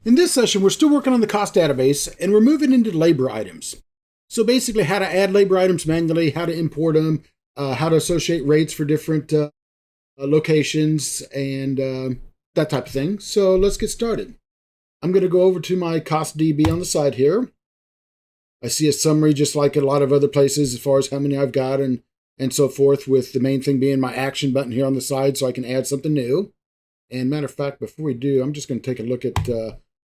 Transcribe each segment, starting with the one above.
In this session, we're still working on the cost database and we're moving into labor items. So basically how to add labor items manually, how to import them, how to associate rates for different locations and that type of thing. So let's get started. I'm going to go over to my cost DB on the side here. I see a summary just like a lot of other places as far as how many I've got and so forth, with the main thing being my action button here on the side so I can add something new. And matter of fact, before we do, I'm just going to take a look at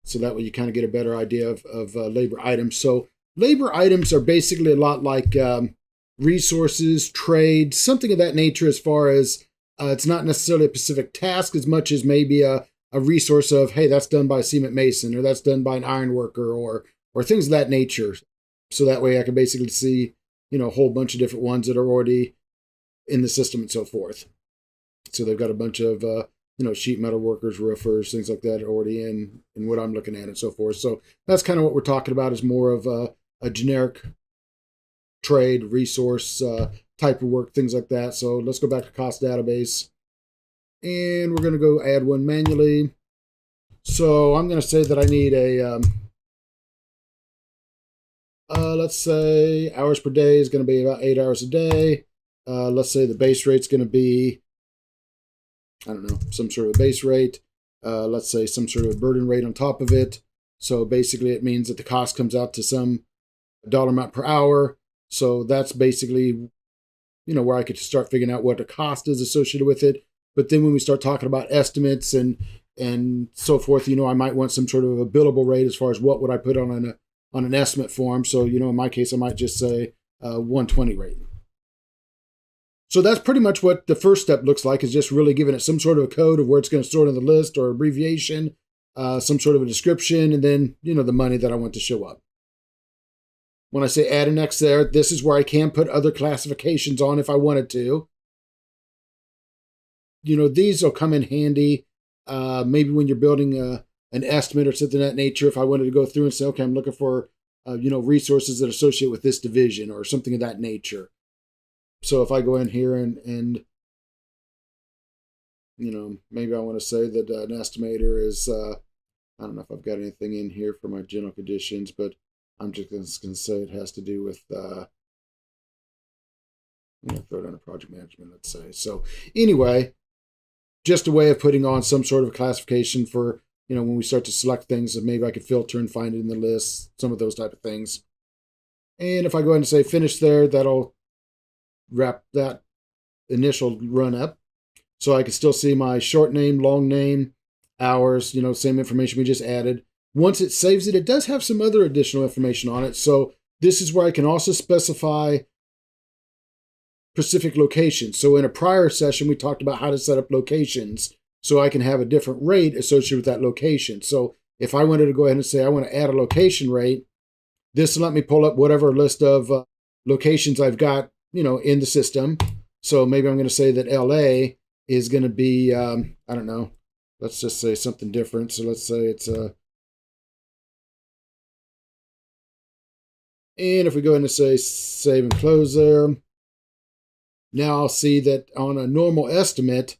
so that way you kind of get a better idea of labor items. So labor items are basically a lot like resources, trade, something of that nature, as far as it's not necessarily a specific task as much as maybe a resource of, hey, that's done by a cement mason, or that's done by an iron worker, or things of that nature. So that way I can basically see, a whole bunch of different ones that are already in the system and so forth. So they've got a bunch of sheet metal workers, roofers, things like that already in what I'm looking at and so forth. So that's kind of what we're talking about, is more of a generic trade resource type of work, things like that. So let's go back to cost database and we're going to go add one manually. So I'm going to say that I need a, let's say hours per day is going to be about 8 hours a day. Let's say the base rate's going to be, I don't know, some sort of a base rate. Let's say some sort of a burden rate on top of it. So basically it means that the cost comes out to some dollar amount per hour. So that's basically, where I could start figuring out what the cost is associated with it. But then when we start talking about estimates and so forth, I might want some sort of a billable rate as far as what would I put on an estimate form. So, in my case, I might just say 120 rate. So that's pretty much what the first step looks like, is just really giving it some sort of a code of where it's going to sort in the list or abbreviation, some sort of a description, and then, the money that I want to show up. When I say add an X there, this is where I can put other classifications on if I wanted to. These will come in handy maybe when you're building an estimate or something of that nature. If I wanted to go through and say, okay, I'm looking for, resources that associate with this division or something of that nature. So if I go in here and maybe I want to say that an estimator is, I don't know if I've got anything in here for my general conditions, but I'm just going to say it has to do with, throw it under project management, let's say. So anyway, just a way of putting on some sort of classification for, when we start to select things, that maybe I could filter and find it in the list, some of those type of things. And if I go ahead and say finish there, that'll wrap that initial run up. So I can still see my short name, long name, hours, same information we just added. Once it saves it, it does have some other additional information on it. So this is where I can also specify specific locations. So in a prior session, we talked about how to set up locations so I can have a different rate associated with that location. So if I wanted to go ahead and say I want to add a location rate, this will let me pull up whatever list of locations I've got, in the system. So maybe I'm going to say that LA is going to be, I don't know, let's just say something different. So let's say it's and if we go in and say save and close there, now I'll see that on a normal estimate,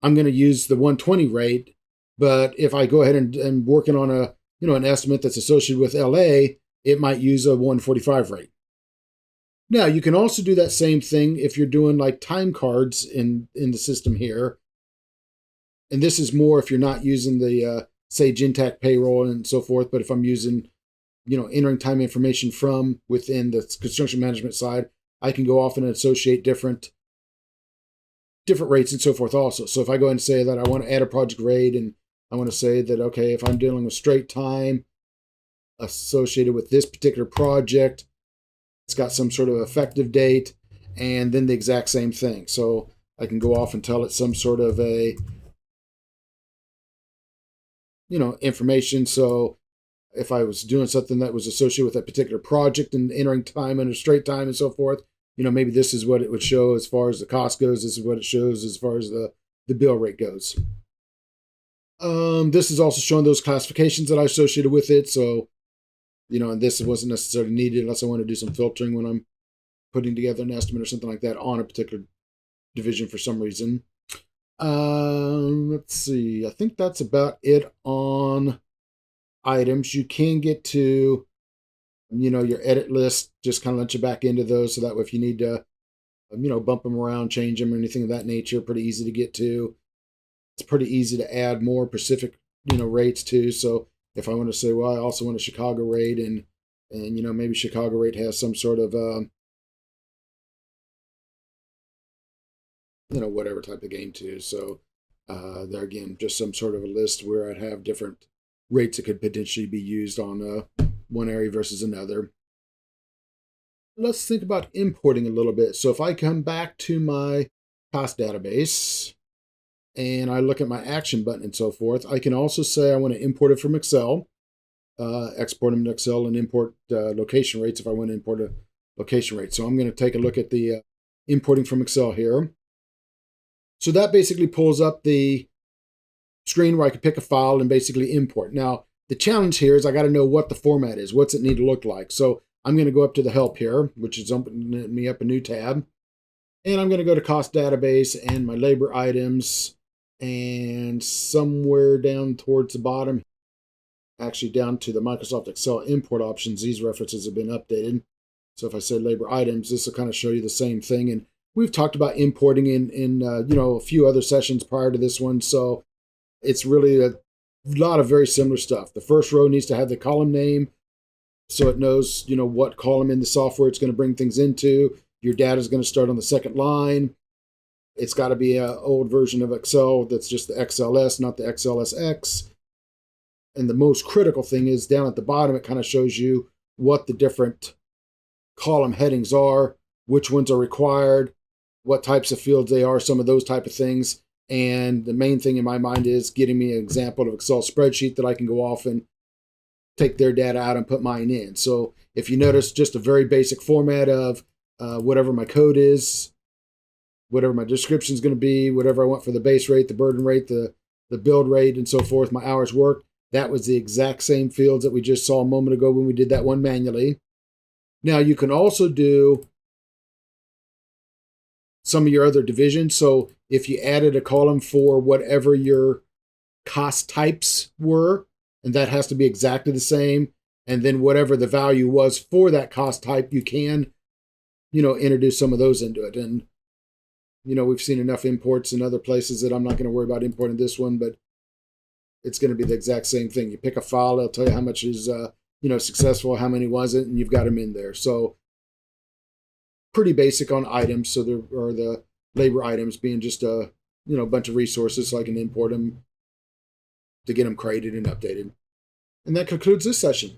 I'm going to use the 120 rate. But if I go ahead and working on an estimate that's associated with LA, it might use a 145 rate. Now, you can also do that same thing if you're doing like time cards in the system here. And this is more if you're not using the, say, Gentak payroll and so forth. But if I'm using, entering time information from within the construction management side, I can go off and associate different rates and so forth also. So if I go and say that I want to add a project rate, and I want to say that, okay, if I'm dealing with straight time associated with this particular project, it's got some sort of effective date, and then the exact same thing. So I can go off and tell it some sort of a, information. So if I was doing something that was associated with that particular project and entering time under straight time and so forth, maybe this is what it would show as far as the cost goes. This is what it shows as far as the bill rate goes. This is also showing those classifications that I associated with it. So, and this wasn't necessarily needed unless I want to do some filtering when I'm putting together an estimate or something like that on a particular division for some reason. Let's see. I think that's about it on items, you can get to, your edit list, just kind of let you back into those. So that way, if you need to, bump them around, change them, or anything of that nature, pretty easy to get to. It's pretty easy to add more Pacific, rates too. So if I want to say, well, I also want a Chicago rate, and maybe Chicago rate has some sort of, whatever type of game too. So there again, just some sort of a list where I'd have different rates that could potentially be used on one area versus another. Let's think about importing a little bit. So if I come back to my cost database and I look at my action button and so forth, I can also say I want to import it from Excel, export them to Excel, and import location rates if I want to import a location rate. So I'm going to take a look at the importing from Excel here. So that basically pulls up the screen where I can pick a file and basically import. Now, the challenge here is I got to know what the format is. What's it need to look like? So I'm going to go up to the help here, which is opening me up a new tab. And I'm going to go to cost database and my labor items, and somewhere down towards the bottom, actually down to the Microsoft Excel import options, these references have been updated. So if I say labor items, this will kind of show you the same thing. And we've talked about importing in a few other sessions prior to this one. So it's really a lot of very similar stuff. The first row needs to have the column name, so it knows, what column in the software it's going to bring things into. Your data is going to start on the second line. It's got to be an old version of Excel that's just the XLS, not the XLSX. And the most critical thing is down at the bottom, it kind of shows you what the different column headings are, which ones are required, what types of fields they are, some of those type of things. And the main thing in my mind is getting me an example of Excel spreadsheet that I can go off and take their data out and put mine in. So if you notice, just a very basic format of whatever my code is, whatever my description is going to be, whatever I want for the base rate, the burden rate, the build rate, and so forth, my hours worked. That was the exact same fields that we just saw a moment ago when we did that one manually. Now you can also do some of your other divisions. So if you added a column for whatever your cost types were, and that has to be exactly the same, and then whatever the value was for that cost type, you can, introduce some of those into it. And, we've seen enough imports in other places that I'm not going to worry about importing this one, but it's going to be the exact same thing. You pick a file, it'll tell you how much is, successful, how many was it, and you've got them in there. So pretty basic on items. So there are the labor items being just a, bunch of resources, so I can import them to get them created and updated. And that concludes this session.